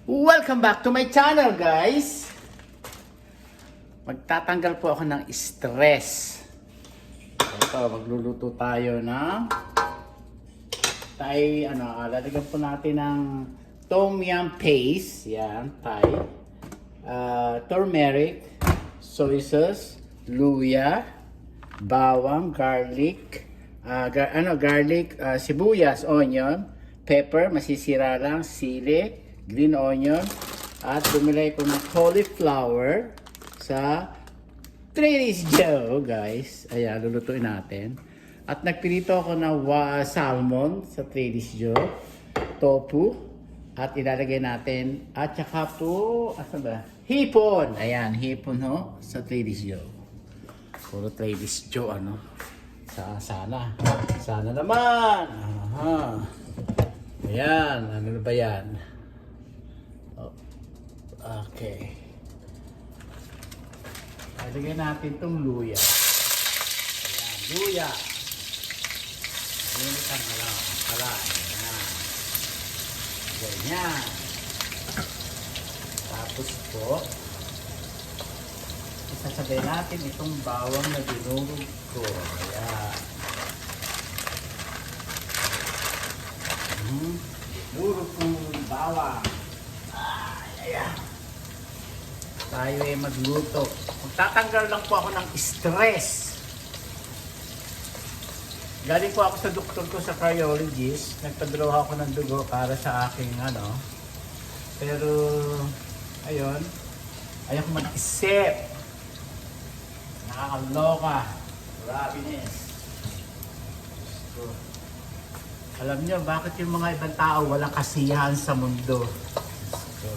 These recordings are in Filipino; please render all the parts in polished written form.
Welcome back to my channel, guys! Magtatanggal po ako ng stress. Ito, magluluto tayo ng Thai, lalagyan po natin ng tom yum paste. Yan, Thai. Turmeric, soy sauce, luya, bawang, garlic, sibuyas, onion, pepper, masisira lang, sili, green onion, at bumili ko ng cauliflower sa Trader's Joe, guys. Ayan, lulutuin natin. At nagpirito ako ng salmon sa Trader's Joe, tofu, at ilalagay natin, at saka po, asan ba? Hipon! Ayan, hipon ho, sa Trader's Joe. Puro Trader's Joe, Sana naman! Aha. Ayan, ano ba yan? Okay. Ilagay natin itong luya. Ayan, luya. Init ang kalan. Ayan. Ganyan. Tapos po, isasabay natin itong bawang na dinurog ko. Ayan. Dinurog kong bawang. Ayan. Tayo ay magluto. Magtatanggal lang po ako ng stress. Galing po ako sa doktor ko sa cardiologist. Nagpa-draw ako ng dugo para sa aking Pero, ayun. Ayaw ko mag-isip. Nakakaloka. Graviness. So, alam niyo, bakit yung mga ibang tao walang kasiyahan sa mundo? So,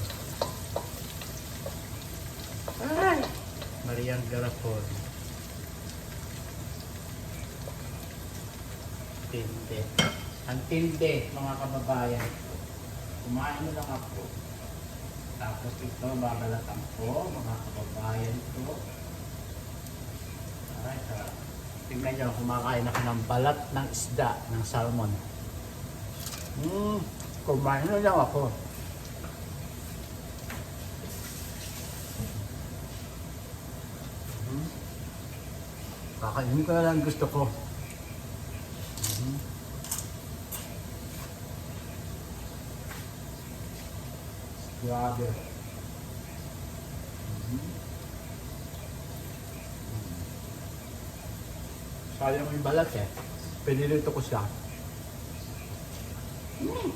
ay! Mariang Garapon. Tindi. Ang tindi, mga kababayan. Kumain na lang ako. Tapos ito, babalatan ko, mga kababayan ko. Alright, tingnan nyo, kumakain ako ng balat ng isda, ng salmon. Kumain na lang ako. Kakainin ko na lang gusto ko. Grabe. Sayang yung balat eh. Pinilito ko siya.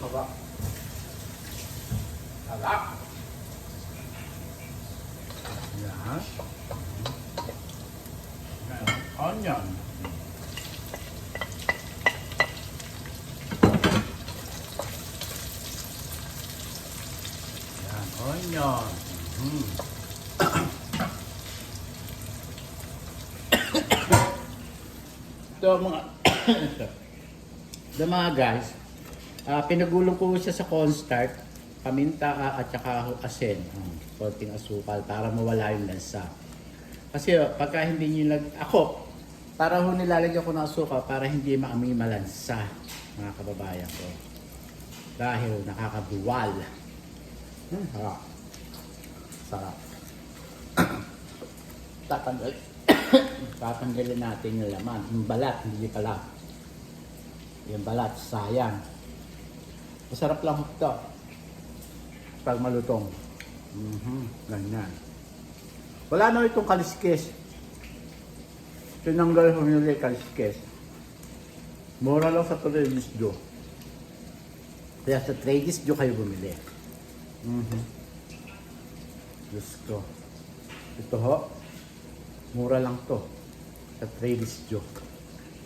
Sarap. Sarap. Yan. Onion. Yan, onion. Ito mga guys, pinagulong ko siya sa cornstarch, paminta at saka asin, konting asukal para mawala yung lansa. Kasi pagka hindi nyo para ho nilalagyan ko ng asukal para hindi maamoy malansa, mga kababayan ko. Dahil nakakabuwal. Sarap. Sarap. Tatanggalin natin yung laman. Yung balat, hindi pala. Yung balat, sayang. Masarap lang ito. Pag malutong. Ganyan. Wala na itong kaliskis. Tinanggal ko nila kaliskis. Mura lang sa Trader's Joe. Kaya sa Trader's Joe kayo bumili. Diyos ko. Ito ho. Mura lang to. Sa Trader's Joe.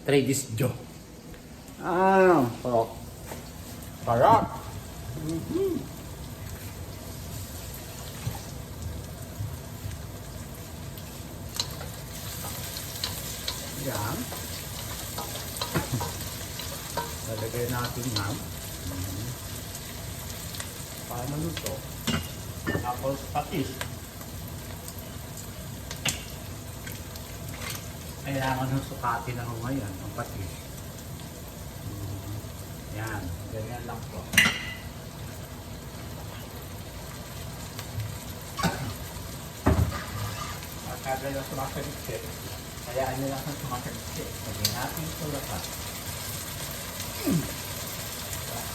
Trader's Joe. Sarap. Sarap. Yan. Lalagay natin ham. Paano nito? Tapos patis. Kailangan nung sukatin ako ngayon ang patis. Yan. Ganyan lang po. Kagaya sumasagit. Hayaan nyo lang ang sumasagit. Lagyan natin ito lahat.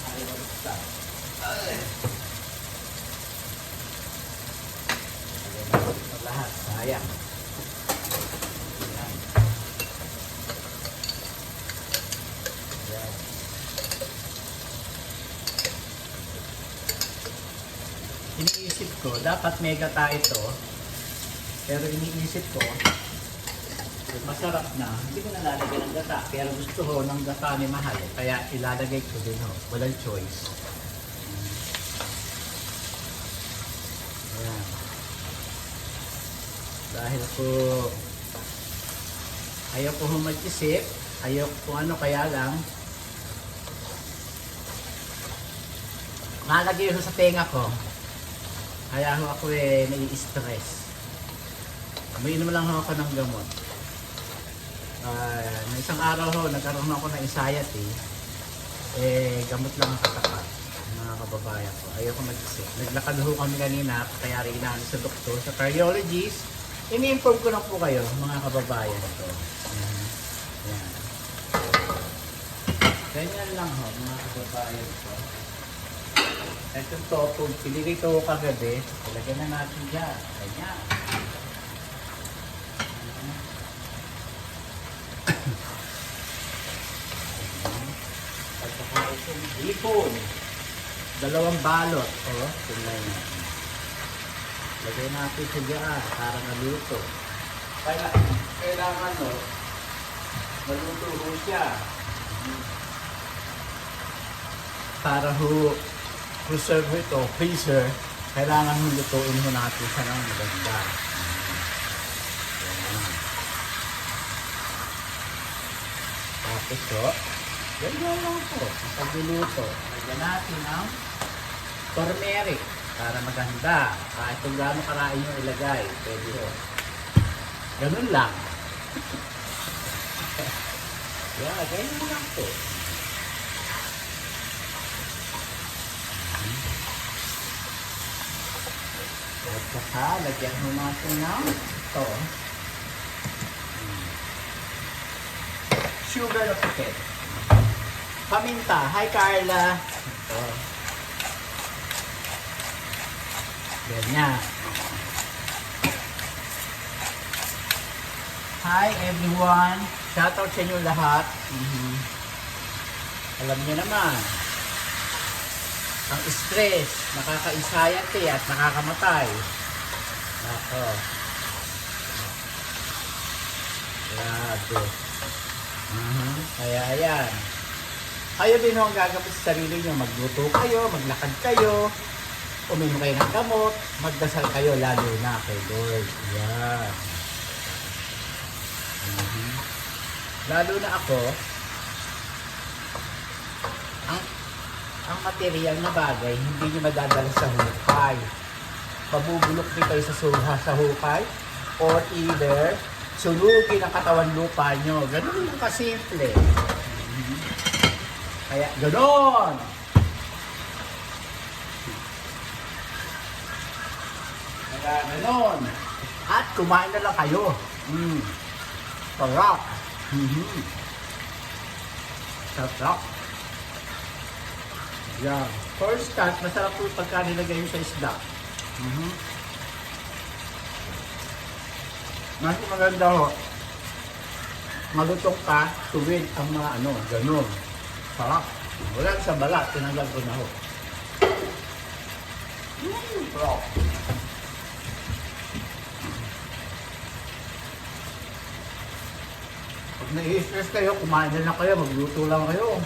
Ayaw mo ito. Lagyan natin ito lahat. Sayang. Ayan. Ayan. Iniisip ko, dapat mega tayo ito. Pero iniisip ko, masarap na. Hindi ko nalalagay ng gata. Pero gusto ko ng gata ni Mahal. Kaya ilalagay ko din ho. Walang choice. Ayan. Dahil po ayaw ko mag-isip. Ayaw ko ano kaya lang. Nalagay ko sa tenga ko. Kaya ako nai-stress. Umiinom lang ako ng gamot. Na isang araw nagkaroon ako ng anxiety. Gamot lang ang katapat. Mga kababayan ko. Ayaw ko mag-isip. Naglakad ho kami kanina. Kaya rin namin sa doktor, sa cardiologist. Ini-inform ko lang po kayo, mga kababayan ko. Yan. Ganyan lang ho, mga kababayan ko. Itong topo, pinilito ko kagabi. Talagyan na natin dyan. Ganyan. Pagkakain itong hipon. 2 balot. O, tingnan natin. Lagay natin ito dyan para maluto. Kailangan maluto ho siya. Para preserve ito, freezer, kailangan lutuin mo natin siya ng maganda. Tapos ganyan lang po. Pagluluto, lagyan natin ang turmeric para maganda. Kahit kung gaano karain yung ilagay, pwede ho. Ganun lang. Ganyan lang po. At saka, lagyan mo natin ng ito. Sugar na puti. Paminta. Hi, Carla. Ito. Ganyan. Hi, everyone. Shoutout sa inyo lahat. Alam niyo naman. Ang stress, nakaka-anxiety at nakakamatay. Ako. Grabe. Kaya ayan. Kayo din ho ang gagawin sa sarili nyo. Magluto kayo, maglakad kayo, uminom kayo ng gamot, magdasal kayo lalo na kay Lord. Ayan. Lalo na ako, ang material na bagay, hindi nyo madadala sa hukay. Pabubulok din kayo sa hukay, or either, sunugin ang katawan lupa nyo. Ganun lang kasimple. Kaya, ganon! Kaya, ganon! At kumain na lang kayo. Sarap! Sarap! Yan. First cut, masarap po pagka nilagay yung sa isda. Mas maganda ho. Malutong ka, tuwid ang mga ganun. Sarap. Wala sa balat, tinanggal ko na ho. Sarap. Pag nai-stress kayo, kumain na lang kayo, magluto lang kayo.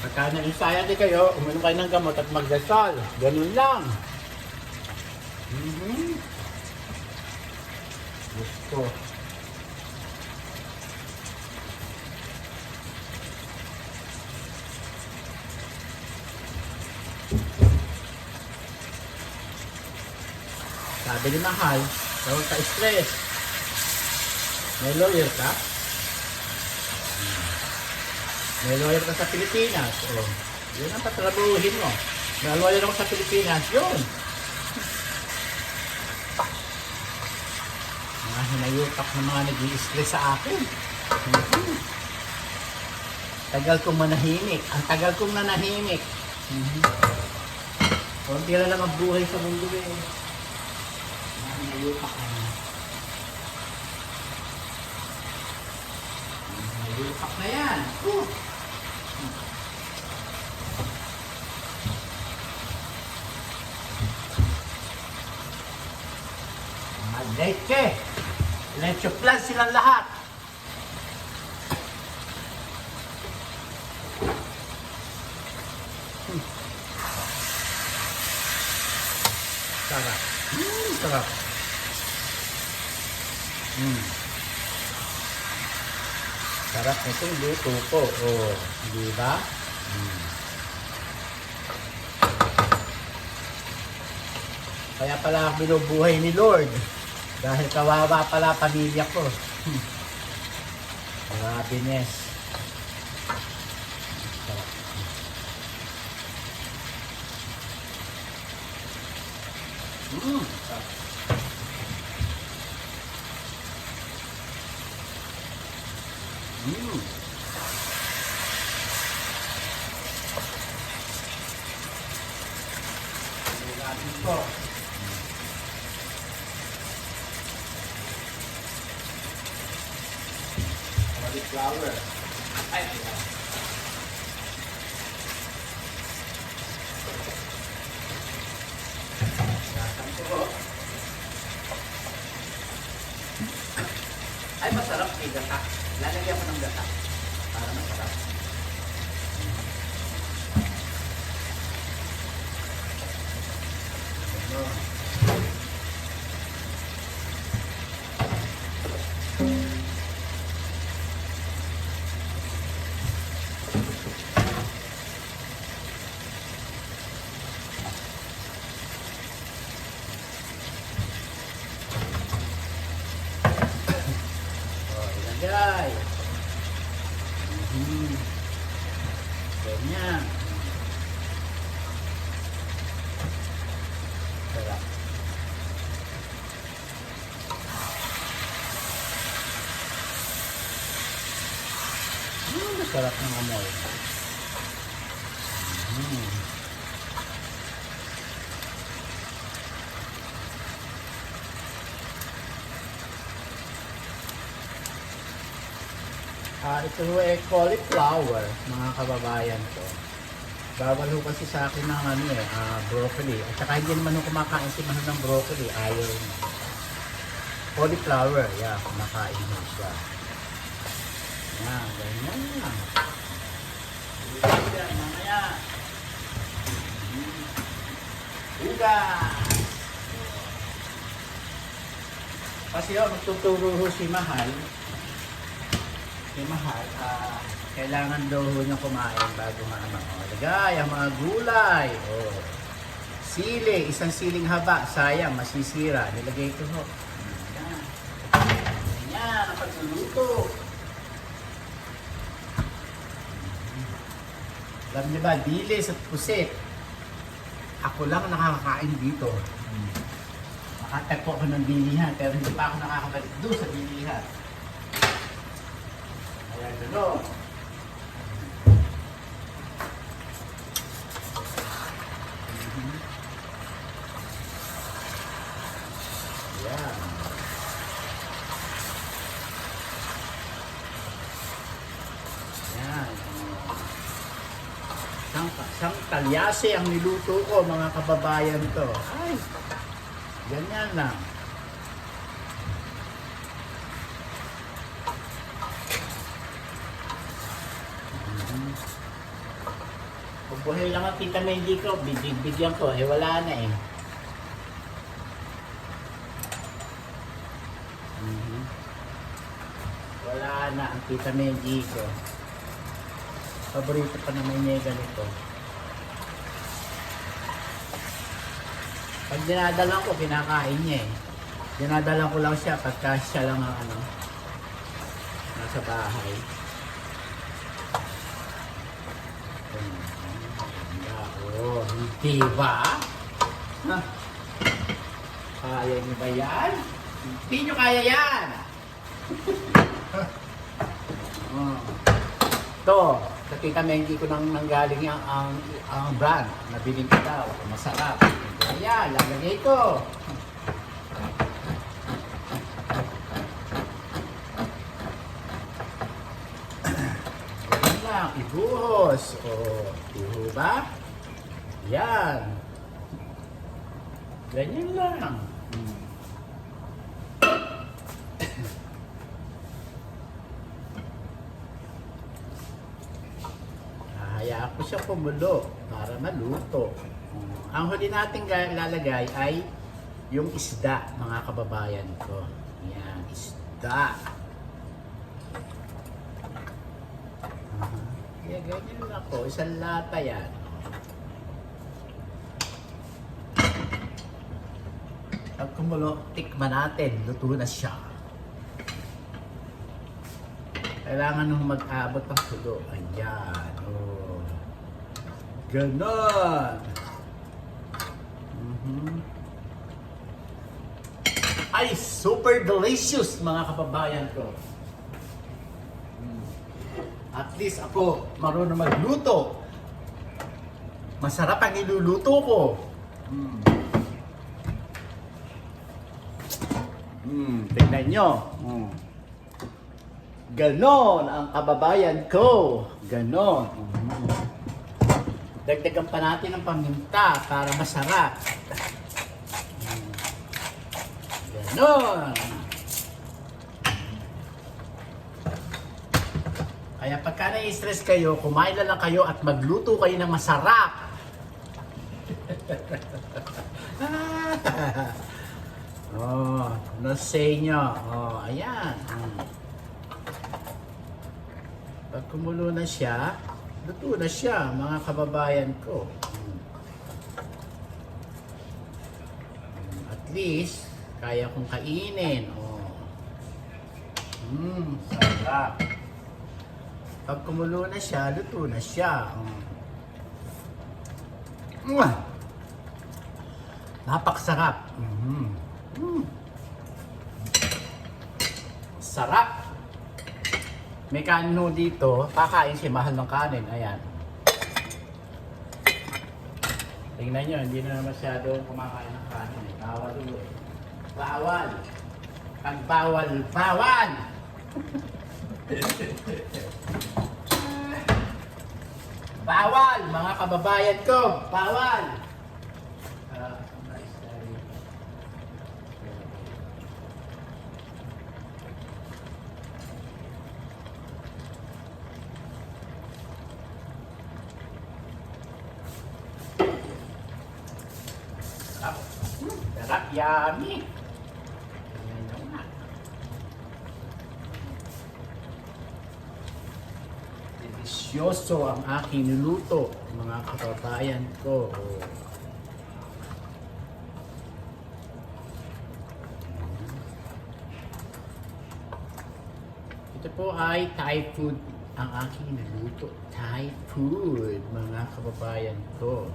Pagka na-anxiety kayo, uminom kayo ng gamot at magdasal. Ganun lang. Gusto. Sabi ni Mahal, huwag ka stress. May lawyer ka? May lawyer ka sa Pilipinas. Yun ang tatrabuhin mo. May lawyer ako sa Pilipinas. Yun. Mga hinayupak ng mga nag-i-stress sa akin. Mhm. Tagal kong manahimik. Ang tagal kong nanahimik. Mhm. Kunti na lang ang buhay sa mundo eh. Mga hinayupak na yan. Hinayupak na yan. Mga leche. Leche plus silang lahat. Sarap. Sarap. Sarap nitong luto ko. Oh, di ba? Kaya pala binubuhay ni Lord. Dahil kawawa pala pamilya ko. Grabe, Nes. Sarap. Sarap. Ito. Cauliflower. Ay, ay, masarap may gata. Lalagyan ko ng gata. Para masarap. Ilagay. Ganyan. Sarap. Sarap ng amoy. Ito ay cauliflower, mga kababayan ko. Bawal ho kasi sa akin ng broccoli. At saka hindi naman ho kumakain si Mahal ng broccoli. Ayaw niya. Cauliflower, yeah, kumakain mo siya. Yan, ganyan lang. Yan, mamaya. Ugas! Kasi magtuturo ho si Mahal. Kailangan daw ho niya kumain bago maamang. Lagay ang mga gulay. Sili, isang siling haba. Sayang, masisira. Nilagay ko ho. Yan ang pagluluto. Alam niyo ba, dilis at pusit. Ako lang nakakakain dito. Nakatagpo ako ng bilihan, pero hindi pa ako nakakabalik doon sa bilihan. Ayan, gano'n. Ayan. Ayan. Isang talyase ang niluto ko, mga kababayan to. Ay, ganyan lang. Buhay lang ang Tita Mendy ko, bigyan ko, wala na eh. Wala na ang Tita Mendy ko. Paborito pa naman niya yung ganito. Pag dinadalan ko, kinakain niya eh. Dinadalan ko lang siya pagka siya lang ang nasa bahay. Hindi ba? Ha? Kaya niyo ba yan? Hindi nyo kaya yan! Oh. Ito, sa Tita Mengi ko nanggaling ang brand. Nabiling ko daw. Masarap. Ayan, lalagay ko. Ayan lang, ibuhos. O, iho ba? Yan. Ganyan lang. Hayaan ko siya kumulo para maluto. Ang huli natin lalagay ay yung isda, mga kababayan ko. Yan, isda. Yeah, ganyan lang ako. Isang lata yan. Pag kumulo, tikman natin. Luto na siya. Kailangan nung mag-abot ang tulo. Ayan. Oh. Ganon. Ay, super delicious mga kababayan ko. At least ako marunong magluto. Masarap ang iluluto ko. Tingnan nyo. Ganon ang kababayan ko. Ganon. Dagdagan pa natin ng paminta para masarap. Ganon. Kaya pagka na-stress kayo, kumain na lang kayo at magluto kayo ng masarap. Oh, no say nyo. Oh, ayan. Pag kumulo na siya, luto na siya, mga kababayan ko. At least, kaya kong kainin. Oh. Sarap. Pag kumulo na siya, luto na siya. Napakasarap. Sarap. May kanin ho dito, kakain si mahal ng kanin. Ayan. Tingnan nyo, hindi na masyado kumakain ng kanin. Bawal ulo eh. Bawal. Pag bawal, bawal! Bawal, mga kababayan ko! Bawal! Sarap, yummy! Ayan na nga. Delisyoso ang aking niluto, mga kababayan ko. Ito po ay Thai food ang aking niluto. Thai food, mga kababayan ko.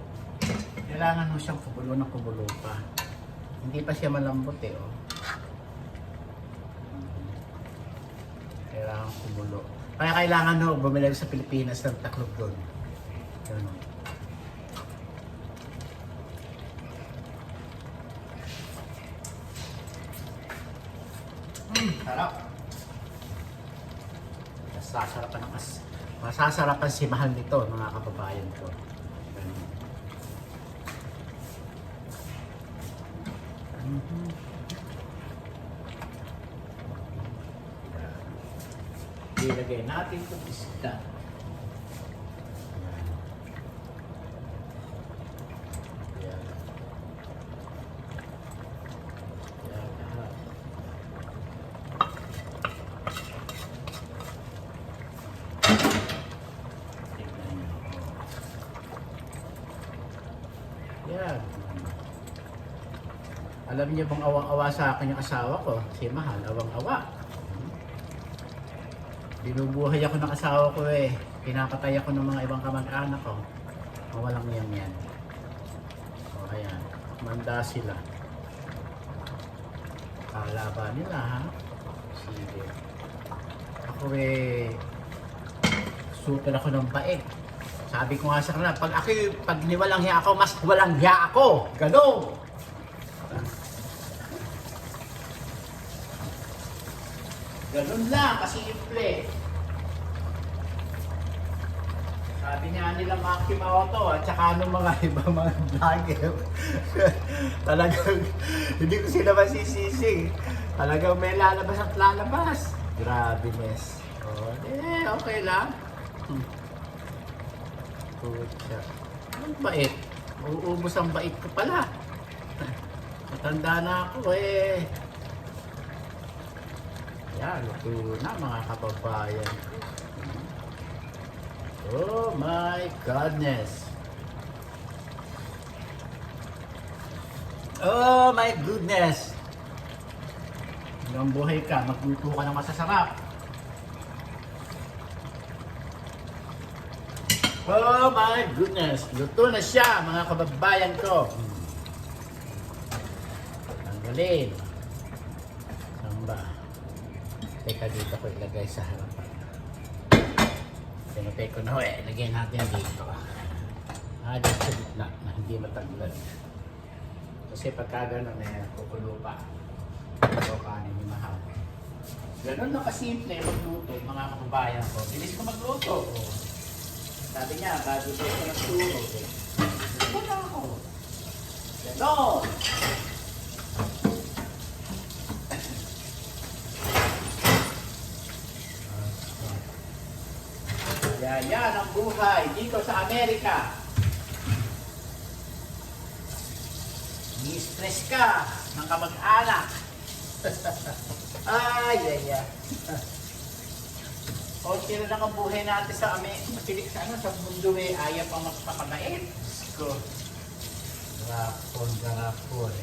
Kailangan mo siyang kumulo ng kumulo pa. Hindi pa siya malambot eh, oh. Kailangan kumulo. Kaya kailangan no, bumili sa Pilipinas ng taklog doon. Ganun. Sarap. Masasarapan si mahal nito, mga kababayan ko. Ganun. Ilagay natin itong isda. Yan. Alam niyo bang awang-awa sa akin yung asawa ko? Si Mahal, awang-awa. Binubuhay ako ng asawa ko eh. Pinapatay ako ng mga ibang kamag-anak ko. Walang yan. O ayan, manda sila. Kalaban nila ha. Sige. Ako super ako ng bait. Sabi ko nga sa kanila, pag niwalang hiya ako, mas walang hiya ako. Ganun. Ganun lang, kasimple. Sabi nga nila Maki Maoto at saka anong mga ibang mga vlogger. Talagang hindi ko sila masisisi. Talagang may lalabas at lalabas. Grabe nes. Oh, okay lang. Pucha. Ang bait. Uubos ang bait ko pala. Matanda na ako eh. Yan, luto na mga kababayan ko. Oh my goodness. Oh my goodness. Hanggang buhay ka, magluto ka ng masasarap. Oh my goodness. Luto na siya mga kababayan ko. Tanggalin. Saan ba? Teka dito ko ilagay sa harapan. Pinapay ko na ilagay natin dito. Dito sa gitna na hindi mataglan. Kasi pagka gano'n kukulo pa. Ito kanin yung mahal. Ganun na kasimple magluto mga kababayan ko. Bilis ko magluto. Sabi niya, bago ko nagturo. Ito na ako. Ganon. Yan ang buhay dito sa Amerika. Ni-stress ka ng kamag-anak. Ay. Konti na lang ang buhay natin sa sa mundo ayaw pang magpapagait. Ko. Garapon.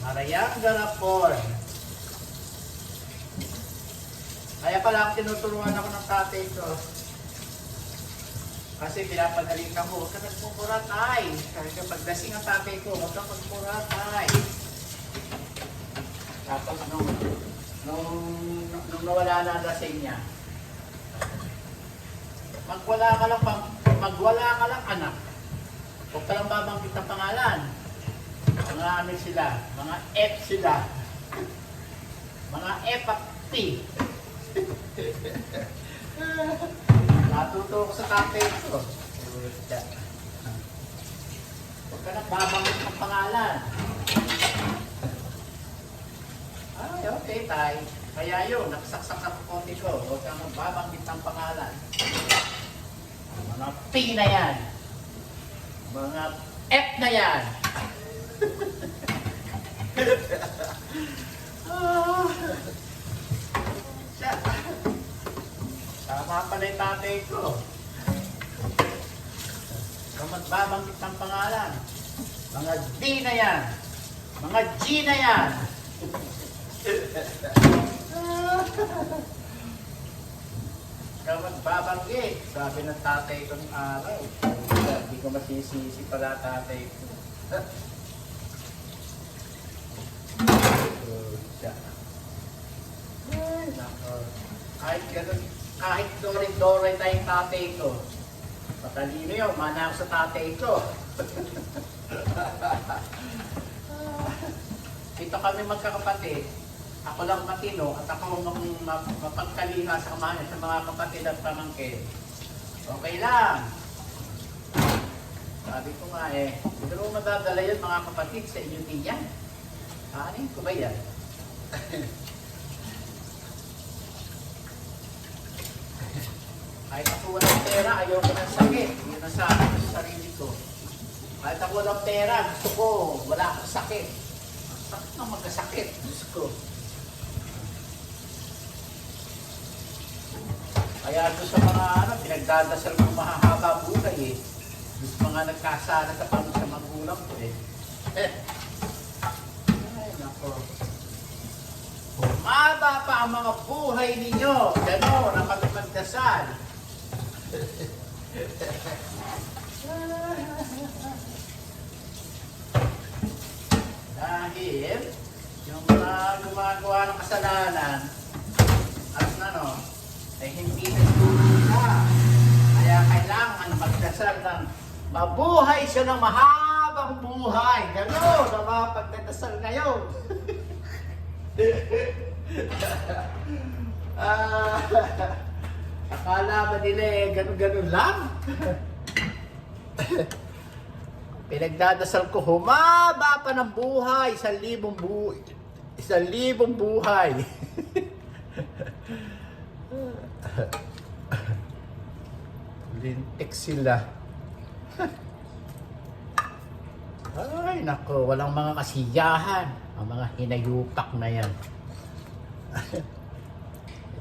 Marayang garapon. Kaya pala tinuturuan ako ng tatay ko. Kasi pinapagalitan ko, huwag ka nagpupuratay. Kasi pagdasing ang tatay ko, huwag ka magpuratay. Tapos nung nawala na ang lasing niya, magwala ka lang anak. Huwag ka lang babanggit ang pangalan. Mga ano sila, mga F sila. Mga F at T. Natuto ko sa tatay ko. Huwag ka nang babanggit ng pangalan. Ay, okay, tay. Kaya yun, nagsaksak sa kote ko. Huwag ka nang babanggit ng pangalan. Mga P na yan. Mga F na yan. Tama pala yung tatay ko. Kung magbabanggit ng pangalan, mga D na yan. Mga G na yan. Kung magbabanggit, sabi ng tatay ko ng araw. Hindi ko masisisi pala tatay ko. Ay, nako. Kahit ganun, kahit dorin-dorin tayong tatay ko. Matalino yun, mana ako sa tatay ko. Dito kami magkakapatid. Ako lang matino at ako mapagkalima sa mga kapatid at pamangkin. Okay lang. Sabi ko nga hindi mo madadala yun mga kapatid sa inyo din yan. Aanin ko ba yan? Kahit ako walang pera, ayoko ng sakit. Yun ang sabi ko sa sarili ko. Kahit ako walang pera, gusto ko, wala akong sakit. Ang sakit na magkasakit, gusto ko. Kaya doon sa mga pinagdadasal ng mahahaba buhay Doon sa mga nagkasala sa sa magulang ko Ay, nako. Humaba pa ang mga buhay ninyo. Gano'n ang magdasal. Dahil Yung mga gumagawa ng kasalanan, at ano, ay hindi nagtutulungan. Kaya kailangan magdasal ng mabuhay siya ng mahabang buhay. Gano'n ang mga pagdadasal ngayon. Akala ba nila eh, ganun-ganun lang? Pinagdadasal ko, humaba pa ng buhay, 1,000 buhay. 1,000 buhay. Lintik sila. Ay, nako, walang mga kasiyahan. Ang mga hinayupak na yan.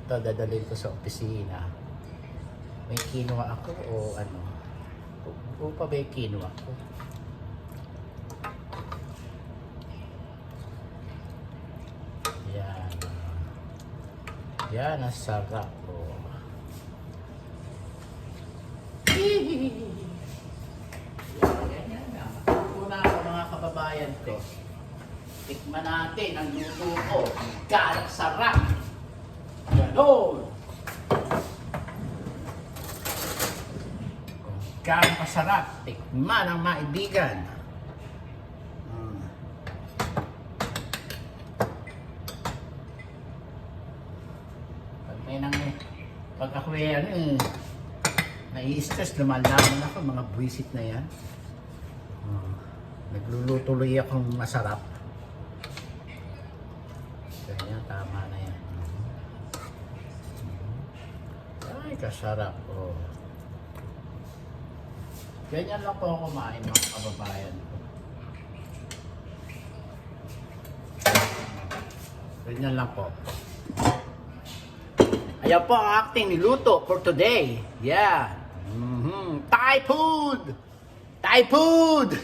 Ito, dadalhin ko sa opisina. May kinuha ako o ano? O pa ba yung kinuha ko? Yan. Yan, ang sarap po. Yan na. Una ako mga kababayan ko. Tikman natin ang luto ko. Galang sarap. Ganon. Galang masarap. Tikman ang maibigan. Pag ako nai-stress, lumalaman ako, mga buwisit na yan. Naglulutuloy akong masarap. Kaya tama na yan. Ay, kasarap. Oh. Ganyan lang po ako kumain, mga kababayan ko. Ganyan lang po. Ayan po ang ating niluto for today. Yeah. Thai food! Thai food!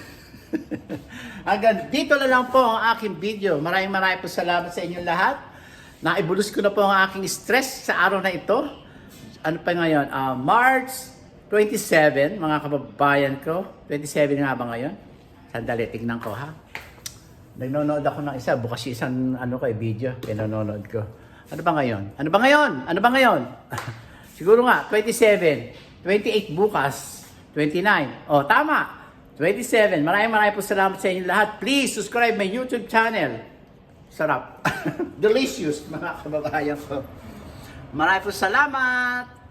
Hanggang dito na lang po ang aking video. Maraming po salamat sa inyong lahat. Naibulus ko na po ang aking stress sa araw na ito. Ano pa ngayon? March 27, mga kababayan ko. 27 nga ba ngayon? Sandali, tignan ko ha. Nagnonood ako ng isa. Bukas isang video. Pinanonood ko. Ano ba ngayon? Ano ba ngayon? Ano ba ngayon? Siguro nga, 27. 28 bukas. 29. Oh, tama. 27. Maraming po salamat sa inyo lahat. Please subscribe my YouTube channel. Sarap. Delicious, mga kababayan ko. Maraming po salamat.